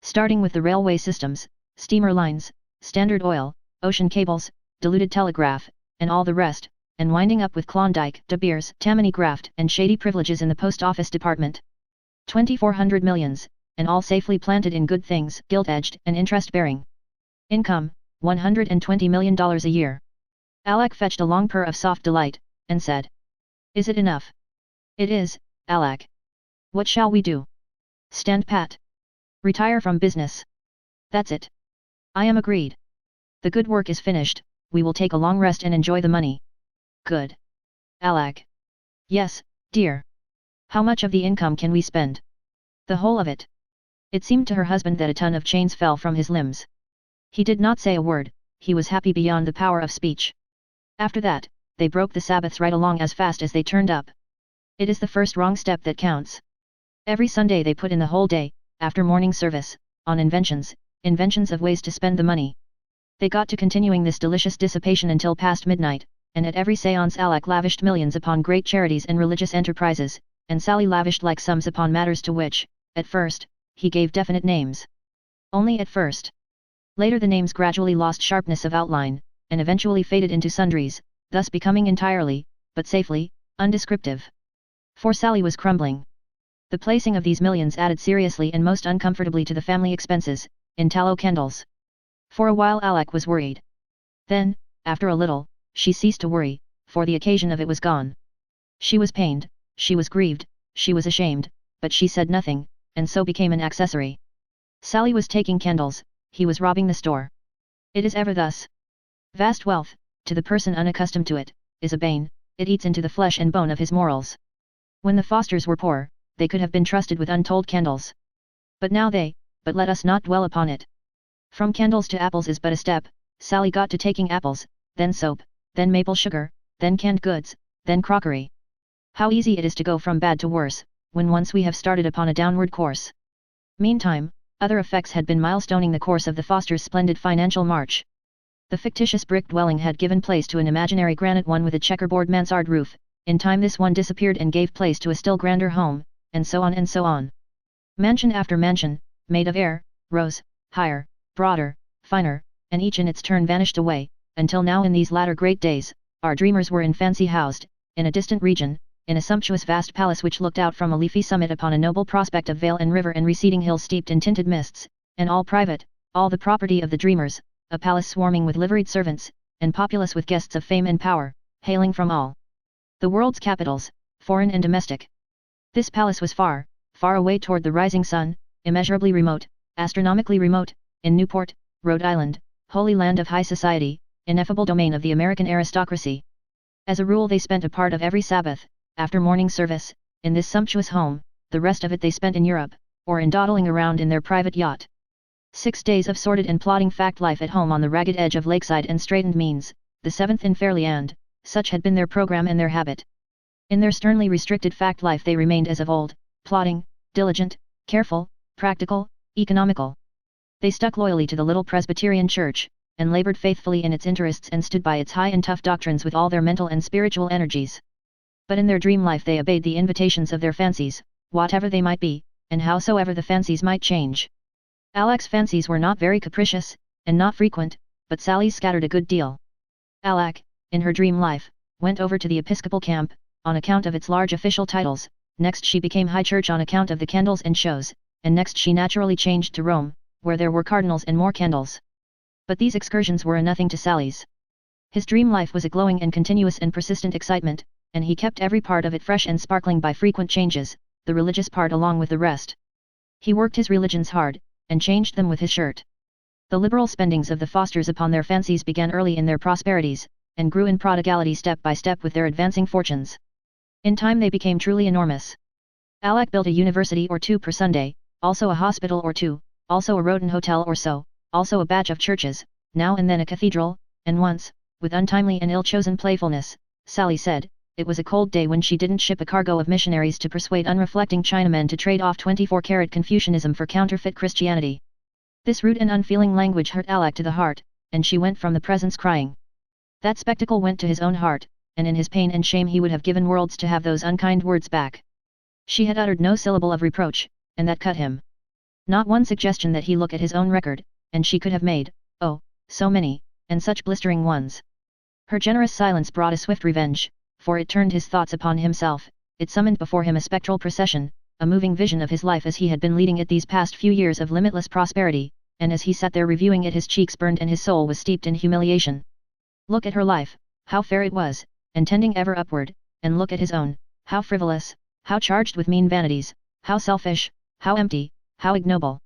Starting with the railway systems, steamer lines, Standard Oil, ocean cables, diluted telegraph, and all the rest, and winding up with Klondike, De Beers, Tammany Graft, and shady privileges in the post office department. 2,400 millions, and all safely planted in good things, gilt-edged and interest-bearing. Income, $120 million a year. Alak fetched a long purr of soft delight, and said, "Is it enough?" "It is, Alak. What shall we do?" "Stand pat. Retire from business." "That's it. I am agreed. The good work is finished, we will take a long rest and enjoy the money." "Good. Alak." "Yes, dear. How much of the income can we spend?" "The whole of it." It seemed to her husband that a ton of chains fell from his limbs. He did not say a word, he was happy beyond the power of speech. After that, they broke the Sabbaths right along as fast as they turned up. It is the first wrong step that counts. Every Sunday they put in the whole day, after morning service, on inventions of ways to spend the money. They got to continuing this delicious dissipation until past midnight, and at every séance Alak lavished millions upon great charities and religious enterprises, and Sally lavished like sums upon matters to which, at first, he gave definite names. Only at first. Later the names gradually lost sharpness of outline, and eventually faded into sundries, thus becoming entirely, but safely, undescriptive. For Sally was crumbling. The placing of these millions added seriously and most uncomfortably to the family expenses, in tallow candles. For a while Alak was worried. Then, after a little, she ceased to worry, for the occasion of it was gone. She was pained, she was grieved, she was ashamed, but she said nothing, and so became an accessory. Sally was taking candles, he was robbing the store. It is ever thus. Vast wealth, to the person unaccustomed to it, is a bane, it eats into the flesh and bone of his morals. When the Fosters were poor, they could have been trusted with untold candles. But let us not dwell upon it. From candles to apples is but a step. Sally got to taking apples, then soap, then maple sugar, then canned goods, then crockery. How easy it is to go from bad to worse, when once we have started upon a downward course. Meantime, other effects had been milestoning the course of the Fosters' splendid financial march. The fictitious brick dwelling had given place to an imaginary granite one with a checkerboard mansard roof. In time this one disappeared and gave place to a still grander home, and so on and so on. Mansion after mansion, made of air, rose, higher, broader, finer, and each in its turn vanished away, until now in these latter great days, our dreamers were in fancy housed, in a distant region, in a sumptuous vast palace which looked out from a leafy summit upon a noble prospect of vale and river and receding hills steeped in tinted mists, and all private, all the property of the dreamers, a palace swarming with liveried servants, and populous with guests of fame and power, hailing from all the world's capitals, foreign and domestic. This palace was far, far away toward the rising sun, immeasurably remote, astronomically remote, in Newport, Rhode Island, holy land of high society, ineffable domain of the American aristocracy. As a rule they spent a part of every Sabbath, after morning service, in this sumptuous home, the rest of it they spent in Europe, or in dawdling around in their private yacht. 6 days of sordid and plodding fact life at home on the ragged edge of lakeside and straitened means, the 7th in fairly and, such had been their program and their habit. In their sternly restricted fact life they remained as of old, plodding, diligent, careful, practical, economical. They stuck loyally to the little Presbyterian church, and labored faithfully in its interests and stood by its high and tough doctrines with all their mental and spiritual energies. But in their dream life they obeyed the invitations of their fancies, whatever they might be, and howsoever the fancies might change. Alec's fancies were not very capricious, and not frequent, but Sally's scattered a good deal. Alec, in her dream life, went over to the Episcopal camp, on account of its large official titles, next she became high church on account of the candles and shows, and next she naturally changed to Rome, where there were cardinals and more candles. But these excursions were a nothing to Sally's. His dream life was a glowing and continuous and persistent excitement, and he kept every part of it fresh and sparkling by frequent changes, the religious part along with the rest. He worked his religions hard, and changed them with his shirt. The liberal spendings of the Fosters upon their fancies began early in their prosperities, and grew in prodigality step by step with their advancing fortunes. In time they became truly enormous. Alec built a university or two per Sunday, also a hospital or two, also a Roden hotel or so, also a batch of churches, now and then a cathedral, and once, with untimely and ill-chosen playfulness, Sally said, it was a cold day when she didn't ship a cargo of missionaries to persuade unreflecting Chinamen to trade off 24-carat Confucianism for counterfeit Christianity. This rude and unfeeling language hurt Alec to the heart, and she went from the presence crying. That spectacle went to his own heart, and in his pain and shame he would have given worlds to have those unkind words back. She had uttered no syllable of reproach, and that cut him. Not one suggestion that he look at his own record, and she could have made, oh, so many, and such blistering ones. Her generous silence brought a swift revenge, for it turned his thoughts upon himself, it summoned before him a spectral procession, a moving vision of his life as he had been leading it these past few years of limitless prosperity, and as he sat there reviewing it his cheeks burned and his soul was steeped in humiliation. Look at her life, how fair it was, and tending ever upward, and look at his own, how frivolous, how charged with mean vanities, how selfish, how empty, how ignoble.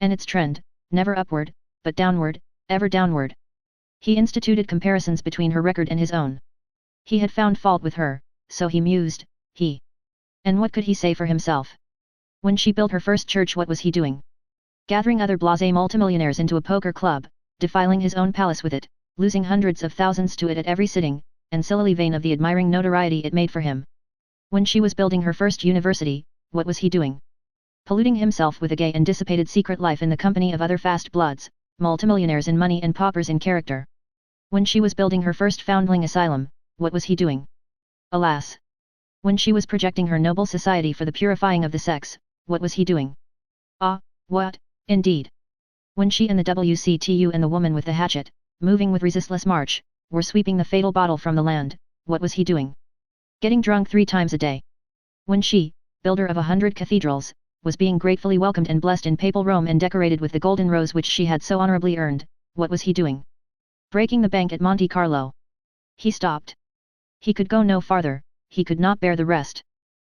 And its trend, never upward, but downward, ever downward. He instituted comparisons between her record and his own. He had found fault with her, so he mused, And what could he say for himself? When she built her first church, what was he doing? Gathering other blasé multimillionaires into a poker club, defiling his own palace with it, losing hundreds of thousands to it at every sitting, and sillily vain of the admiring notoriety it made for him. When she was building her first university, what was he doing? Polluting himself with a gay and dissipated secret life in the company of other fast bloods, multimillionaires in money and paupers in character. When she was building her first foundling asylum, what was he doing? Alas! When she was projecting her noble society for the purifying of the sex, what was he doing? Ah, what, indeed! When she and the WCTU and the woman with the hatchet, moving with resistless march, were sweeping the fatal bottle from the land, what was he doing? Getting drunk 3 times a day. When she, builder of 100 cathedrals, was being gratefully welcomed and blessed in papal Rome and decorated with the golden rose which she had so honorably earned, what was he doing? Breaking the bank at Monte Carlo. He stopped. He could go no farther, he could not bear the rest.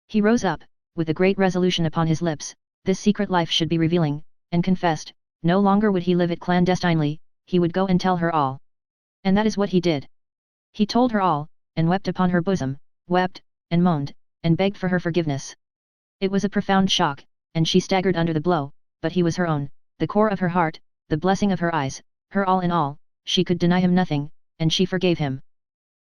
He rose up, with a great resolution upon his lips, this secret life should be revealing, and confessed, no longer would he live it clandestinely, he would go and tell her all. And that is what he did. He told her all, and wept upon her bosom, wept, and moaned, and begged for her forgiveness. It was a profound shock, and she staggered under the blow, but he was her own, the core of her heart, the blessing of her eyes, her all in all. She could deny him nothing, and she forgave him.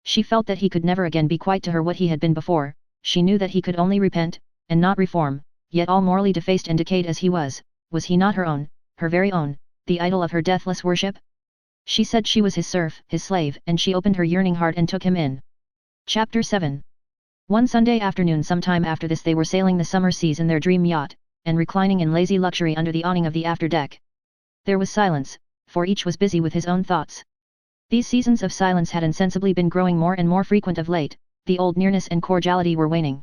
She felt that he could never again be quite to her what he had been before. She knew that he could only repent, and not reform, yet all morally defaced and decayed as he was he not her own, her very own, the idol of her deathless worship? She said she was his serf, his slave, and she opened her yearning heart and took him in. Chapter 7. One Sunday afternoon sometime after this they were sailing the summer seas in their dream yacht, and reclining in lazy luxury under the awning of the after-deck. There was silence, for each was busy with his own thoughts. These seasons of silence had insensibly been growing more and more frequent of late, the old nearness and cordiality were waning.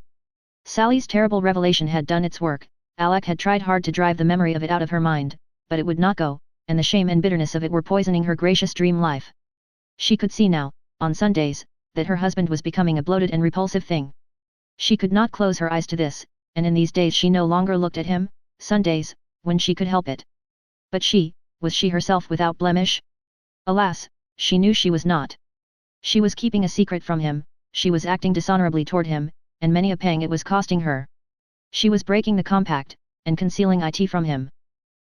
Sally's terrible revelation had done its work. Alec had tried hard to drive the memory of it out of her mind, but it would not go, and the shame and bitterness of it were poisoning her gracious dream life. She could see now, on Sundays, that her husband was becoming a bloated and repulsive thing. She could not close her eyes to this, and in these days she no longer looked at him, Sundays, when she could help it. But was she herself without blemish? Alas, she knew she was not. She was keeping a secret from him, she was acting dishonorably toward him, and many a pang it was costing her. She was breaking the compact, and concealing it from him.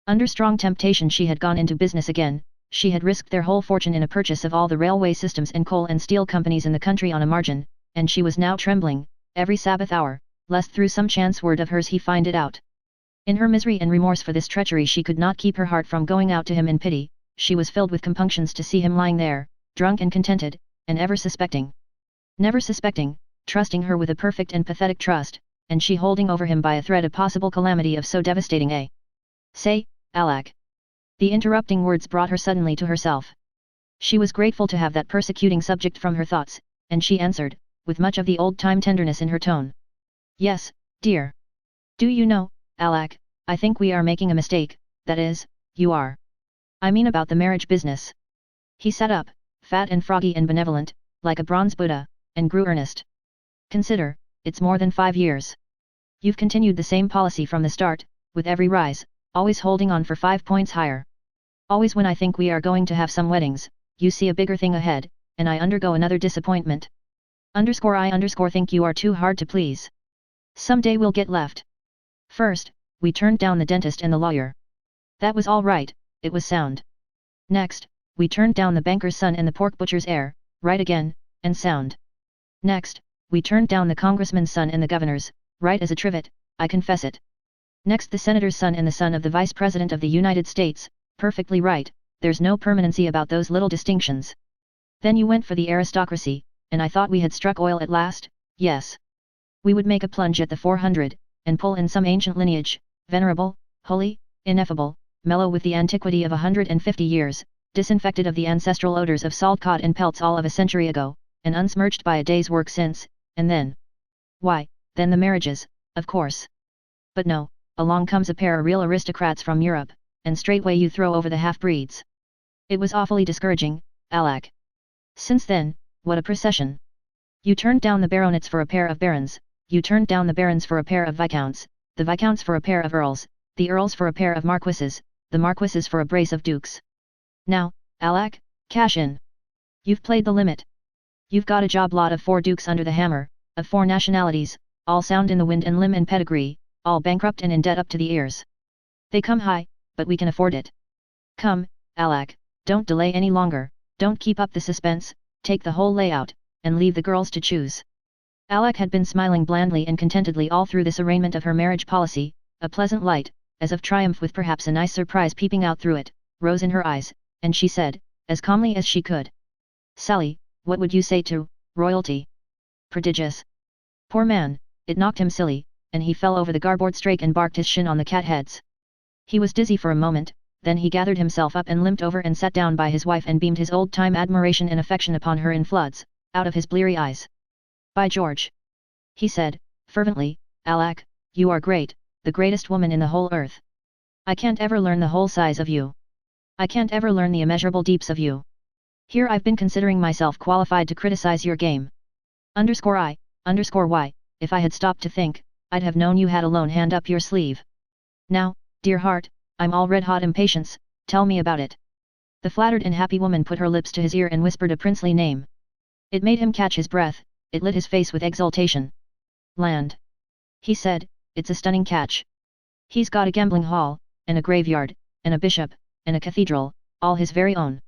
Under strong temptation she had gone into business again. She had risked their whole fortune in a purchase of all the railway systems and coal and steel companies in the country on a margin, and she was now trembling, every Sabbath hour, lest through some chance word of hers he find it out. In her misery and remorse for this treachery she could not keep her heart from going out to him in pity. She was filled with compunctions to see him lying there, drunk and contented, and ever suspecting. Never suspecting, trusting her with a perfect and pathetic trust, and she holding over him by a thread a possible calamity of so devastating a. Say, Alec. The interrupting words brought her suddenly to herself. She was grateful to have that persecuting subject from her thoughts, and she answered, with much of the old-time tenderness in her tone. Yes, dear. Do you know, Alec, I think we are making a mistake, that is, you are. I mean about the marriage business. He sat up, fat and froggy and benevolent, like a bronze Buddha, and grew earnest. Consider, it's more than 5 years. You've continued the same policy from the start, with every rise, always holding on for 5 points higher. Always when I think we are going to have some weddings, you see a bigger thing ahead, and I undergo another disappointment. I think you are too hard to please. Someday we'll get left. First, we turned down the dentist and the lawyer. That was all right, it was sound. Next, we turned down the banker's son and the pork butcher's heir, right again, and sound. Next, we turned down the congressman's son and the governor's, right as a trivet, I confess it. Next the senator's son and the son of the vice president of the United States, perfectly right, there's no permanency about those little distinctions. Then you went for the aristocracy, and I thought we had struck oil at last. Yes. We would make a plunge at the 400, and pull in some ancient lineage, venerable, holy, ineffable, mellow with the antiquity of 150 years, disinfected of the ancestral odors of salt cod and pelts all of a century ago, and unsmirched by a day's work since, and then. Why, then the marriages, of course. But no, along comes a pair of real aristocrats from Europe, and straightway you throw over the half-breeds. It was awfully discouraging, Alec. Since then, what a procession. You turned down the baronets for a pair of barons, you turned down the barons for a pair of viscounts, the viscounts for a pair of earls, the earls for a pair of marquises, the marquises for a brace of dukes. Now, Alec, cash in. You've played the limit. You've got a job lot of 4 dukes under the hammer, of 4 nationalities, all sound in the wind and limb and pedigree, all bankrupt and in debt up to the ears. They come high, but we can afford it. Come, Alec, don't delay any longer, don't keep up the suspense, take the whole layout, and leave the girls to choose. Alec had been smiling blandly and contentedly all through this arraignment of her marriage policy. A pleasant light, as of triumph with perhaps a nice surprise peeping out through it, rose in her eyes, and she said, as calmly as she could. Sally, what would you say to royalty? Prodigious. Poor man, it knocked him silly, and he fell over the garboard strake and barked his shin on the cat heads. He was dizzy for a moment, then he gathered himself up and limped over and sat down by his wife and beamed his old-time admiration and affection upon her in floods, out of his bleary eyes. By George! He said, fervently, Alec, you are great, the greatest woman in the whole earth. I can't ever learn the whole size of you. I can't ever learn the immeasurable deeps of you. Here I've been considering myself qualified to criticize your game. _I_why, if I had stopped to think, I'd have known you had a lone hand up your sleeve. Now, dear heart, I'm all red-hot impatience, tell me about it. The flattered and happy woman put her lips to his ear and whispered a princely name. It made him catch his breath, it lit his face with exultation. Land! He said, it's a stunning catch. He's got a gambling hall, and a graveyard, and a bishop, and a cathedral, all his very own.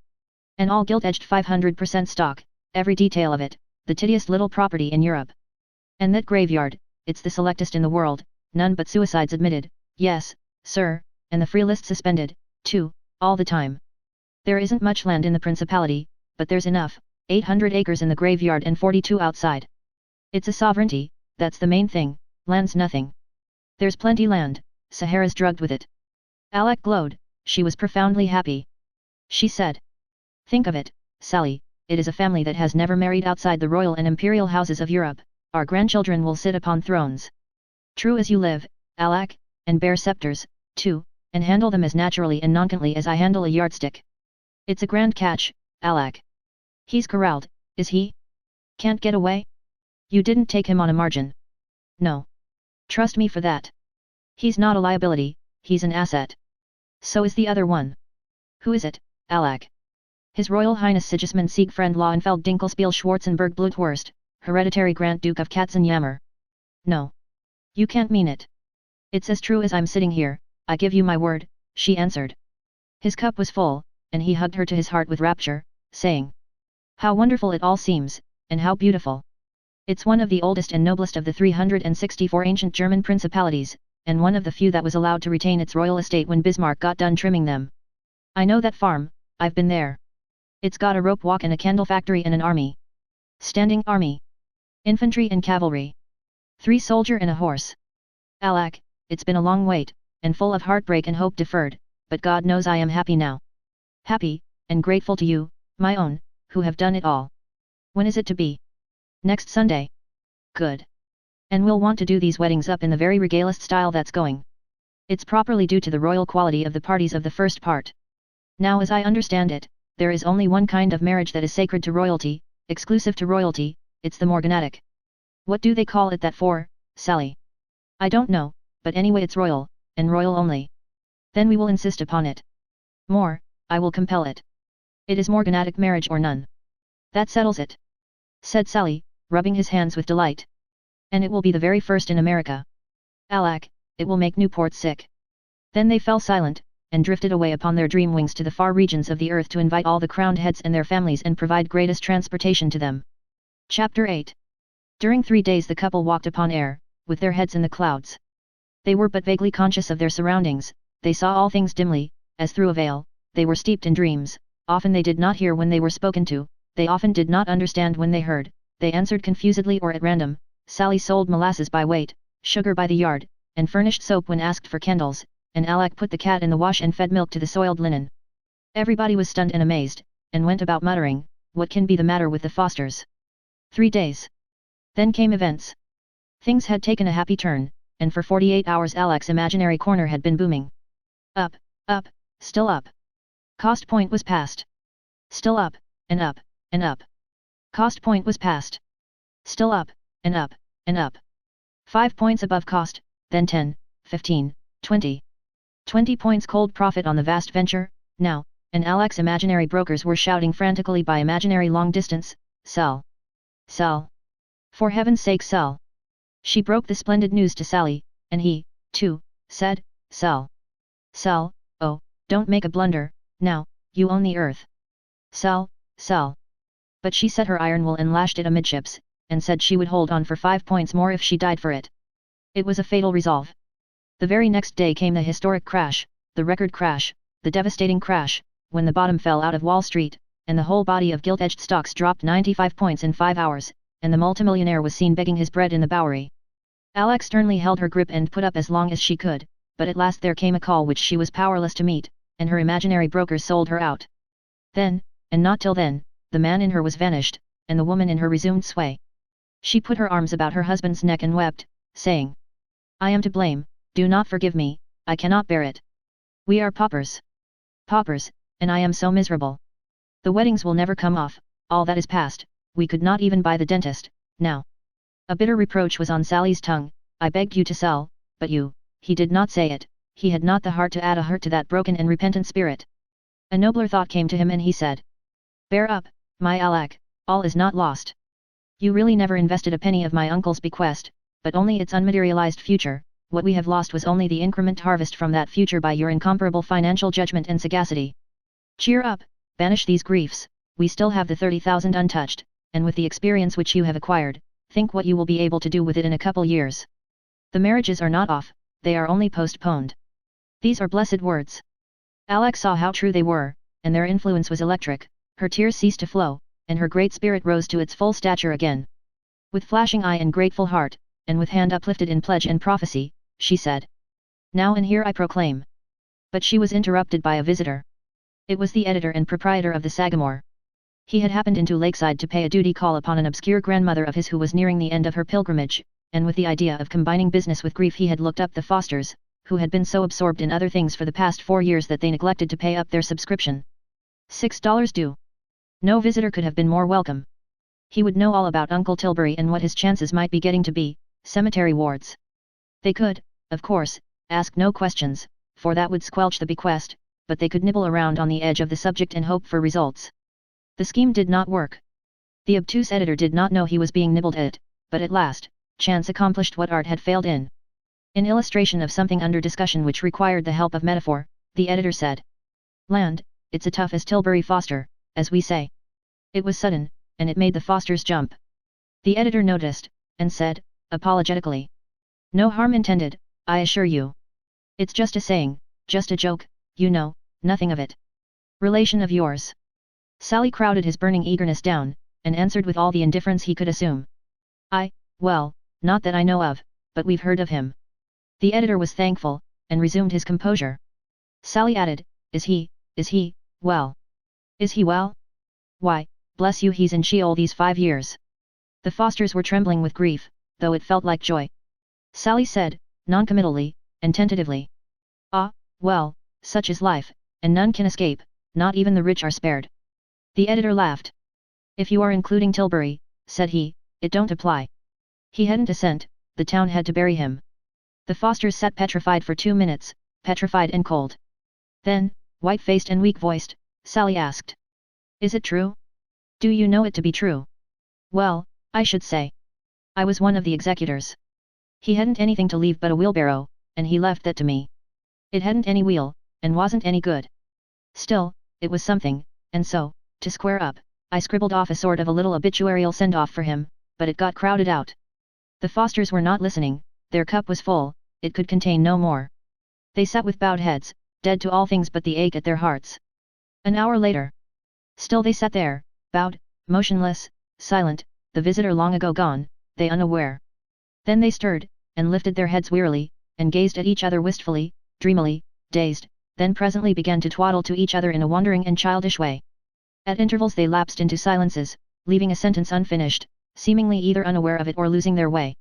And all gilt-edged 500% stock, every detail of it, the tittiest little property in Europe. And that graveyard, it's the selectest in the world, none but suicides admitted, yes, sir, and the free list suspended, too, all the time. There isn't much land in the principality, but there's enough, 800 acres in the graveyard and 42 outside. It's a sovereignty, that's the main thing, land's nothing. There's plenty land, Sahara's drugged with it. Alec glowed, she was profoundly happy. She said. Think of it, Sally, it is a family that has never married outside the royal and imperial houses of Europe, our grandchildren will sit upon thrones. True as you live, Alec, and bear scepters, too, and handle them as naturally and nonchalantly as I handle a yardstick. It's a grand catch, Alec. He's corralled, is he? Can't get away? You didn't take him on a margin. No. Trust me for that. He's not a liability, he's an asset. So is the other one. Who is it, Alec? His Royal Highness Sigismund Siegfried Lauenfeld Dinkelspiel Schwarzenberg Blutwurst, hereditary Grand Duke of Katzenjammer. No. You can't mean it. It's as true as I'm sitting here, I give you my word, she answered. His cup was full, and he hugged her to his heart with rapture, saying, how wonderful it all seems, and how beautiful. It's one of the oldest and noblest of the 364 ancient German principalities, and one of the few that was allowed to retain its royal estate when Bismarck got done trimming them. I know that farm, I've been there. It's got a rope walk and a candle factory and an army. Standing army. Infantry and cavalry. 3 soldier and a horse. Alec, it's been a long wait, and full of heartbreak and hope deferred, but God knows I am happy now. Happy, and grateful to you, my own, who have done it all. When is it to be? Next Sunday. Good. And we'll want to do these weddings up in the very regalest style that's going. It's properly due to the royal quality of the parties of the first part. Now as I understand it, there is only one kind of marriage that is sacred to royalty, exclusive to royalty, it's the morganatic. What do they call it that for, Sally? I don't know, but anyway it's royal, and royal only. Then we will insist upon it. More, I will compel it. It is morganatic marriage or none. That settles it. Said Sally, rubbing his hands with delight. And it will be the very first in America. Alack, it will make Newport sick. Then they fell silent, and drifted away upon their dream wings to the far regions of the earth to invite all the crowned heads and their families and provide greatest transportation to them. Chapter 8. During 3 days the couple walked upon air, with their heads in the clouds. They were but vaguely conscious of their surroundings, they saw all things dimly, as through a veil, they were steeped in dreams, often they did not hear when they were spoken to, they often did not understand when they heard, they answered confusedly or at random. Sally sold molasses by weight, sugar by the yard, and furnished soap when asked for candles, and Alec put the cat in the wash and fed milk to the soiled linen. Everybody was stunned and amazed, and went about muttering, what can be the matter with the Fosters? 3 days. Then came events. Things had taken a happy turn, and for 48 hours Alec's imaginary corner had been booming. Up, up, still up. Cost point was passed. Still up, and up, and up. Cost point was passed. Still up, and up, and up. 5 points above cost, then 10, 15, 20. 20 points cold profit on the vast venture, now, and Alec's imaginary brokers were shouting frantically by imaginary long distance, sell. Sell. For heaven's sake sell. She broke the splendid news to Sally, and he, too, said, sell. Sell, oh, don't make a blunder, now, you own the earth. Sell, sell. But she set her iron will and lashed it amidships, and said she would hold on for 5 points more if she died for it. It was a fatal resolve. The very next day came the historic crash, the record crash, the devastating crash, when the bottom fell out of Wall Street, and the whole body of gilt-edged stocks dropped 95 points in 5 hours, and the multimillionaire was seen begging his bread in the Bowery. Alec sternly held her grip and put up as long as she could, but at last there came a call which she was powerless to meet, and her imaginary brokers sold her out. Then, and not till then, the man in her was vanished, and the woman in her resumed sway. She put her arms about her husband's neck and wept, saying, I am to blame, do not forgive me, I cannot bear it. We are paupers. Paupers, and I am so miserable. The weddings will never come off, all that is past, we could not even buy the dentist, now. A bitter reproach was on Sally's tongue, I begged you to sell, but you, he did not say it, he had not the heart to add a hurt to that broken and repentant spirit. A nobler thought came to him and he said, bear up, my Alec, all is not lost. You really never invested a penny of my uncle's bequest, but only its unmaterialized future, what we have lost was only the increment harvest from that future by your incomparable financial judgment and sagacity. Cheer up, banish these griefs, we still have the 30,000 untouched, and with the experience which you have acquired, think what you will be able to do with it in a couple years. The marriages are not off, they are only postponed. These are blessed words. Alex saw how true they were, and their influence was electric. Her tears ceased to flow, and her great spirit rose to its full stature again. With flashing eye and grateful heart, and with hand uplifted in pledge and prophecy, she said, "Now and here I proclaim." But she was interrupted by a visitor. It was the editor and proprietor of the Sagamore. He had happened into Lakeside to pay a duty call upon an obscure grandmother of his who was nearing the end of her pilgrimage, and with the idea of combining business with grief he had looked up the Fosters, who had been so absorbed in other things for the past 4 years that they neglected to pay up their subscription. $6 due. No visitor could have been more welcome. He would know all about Uncle Tilbury and what his chances might be getting to be, cemetery wards. They could, of course, ask no questions, for that would squelch the bequest, but they could nibble around on the edge of the subject and hope for results. The scheme did not work. The obtuse editor did not know he was being nibbled at, but at last, chance accomplished what art had failed in. In illustration of something under discussion which required the help of metaphor, the editor said, "Land, it's a tough as Tilbury Foster, as we say." It was sudden, and it made the Fosters jump. The editor noticed, and said, apologetically, "No harm intended, I assure you. It's just a saying, just a joke, you know, nothing of it. Relation of yours?" Sally crowded his burning eagerness down, and answered with all the indifference he could assume. Well, not that I know of, but we've heard of him." The editor was thankful, and resumed his composure. Sally added, Is he, well? Is he well? Why, bless you, he's in Sheol these 5 years. The Fosters were trembling with grief, though it felt like joy. Sally said, noncommittally, and tentatively. "Ah, well, such is life, and none can escape, not even the rich are spared." The editor laughed. "If you are including Tilbury," said he, "it don't apply." He hadn't a cent, the town had to bury him. The Fosters sat petrified for 2 minutes, petrified and cold. Then, white-faced and weak-voiced, Sally asked, "Is it true? Do you know it to be true?" "Well, I should say. I was one of the executors. He hadn't anything to leave but a wheelbarrow, and he left that to me. It hadn't any wheel, and wasn't any good. Still, it was something, and so, to square up, I scribbled off a sort of a little obituarial send-off for him, but it got crowded out." The Fosters were not listening, their cup was full, it could contain no more. They sat with bowed heads, dead to all things but the ache at their hearts. An hour later. Still they sat there, bowed, motionless, silent, the visitor long ago gone, they unaware. Then they stirred, and lifted their heads wearily, and gazed at each other wistfully, dreamily, dazed, then presently began to twaddle to each other in a wandering and childish way. At intervals they lapsed into silences, leaving a sentence unfinished, seemingly either unaware of it or losing their way.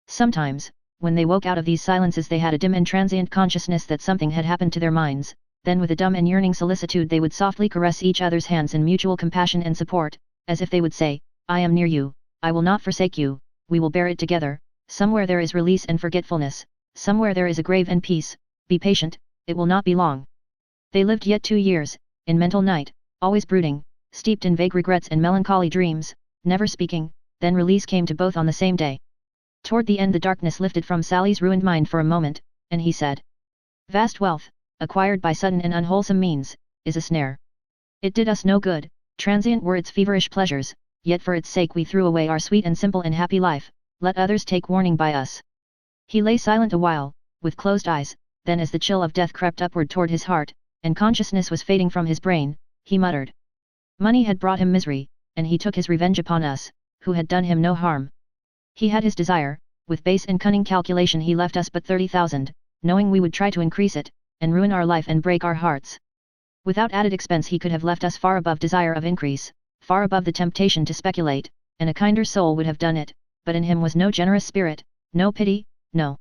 Sometimes, when they woke out of these silences they had a dim and transient consciousness that something had happened to their minds, then with a dumb and yearning solicitude they would softly caress each other's hands in mutual compassion and support, as if they would say, "I am near you, I will not forsake you, we will bear it together, somewhere there is release and forgetfulness, somewhere there is a grave and peace, be patient, it will not be long." They lived yet 2 years, in mental night, always brooding, steeped in vague regrets and melancholy dreams, never speaking, then release came to both on the same day. Toward the end the darkness lifted from Sally's ruined mind for a moment, and he said, "Vast wealth, acquired by sudden and unwholesome means, is a snare. It did us no good, transient were its feverish pleasures, yet for its sake we threw away our sweet and simple and happy life, let others take warning by us." He lay silent a while, with closed eyes, then as the chill of death crept upward toward his heart, and consciousness was fading from his brain, he muttered. Money had brought him misery, and he took his revenge upon us, who had done him no harm. He had his desire, with base and cunning calculation he left us but 30,000, knowing we would try to increase it, and ruin our life and break our hearts. Without added expense he could have left us far above desire of increase, far above the temptation to speculate, and a kinder soul would have done it, but in him was no generous spirit, no pity, no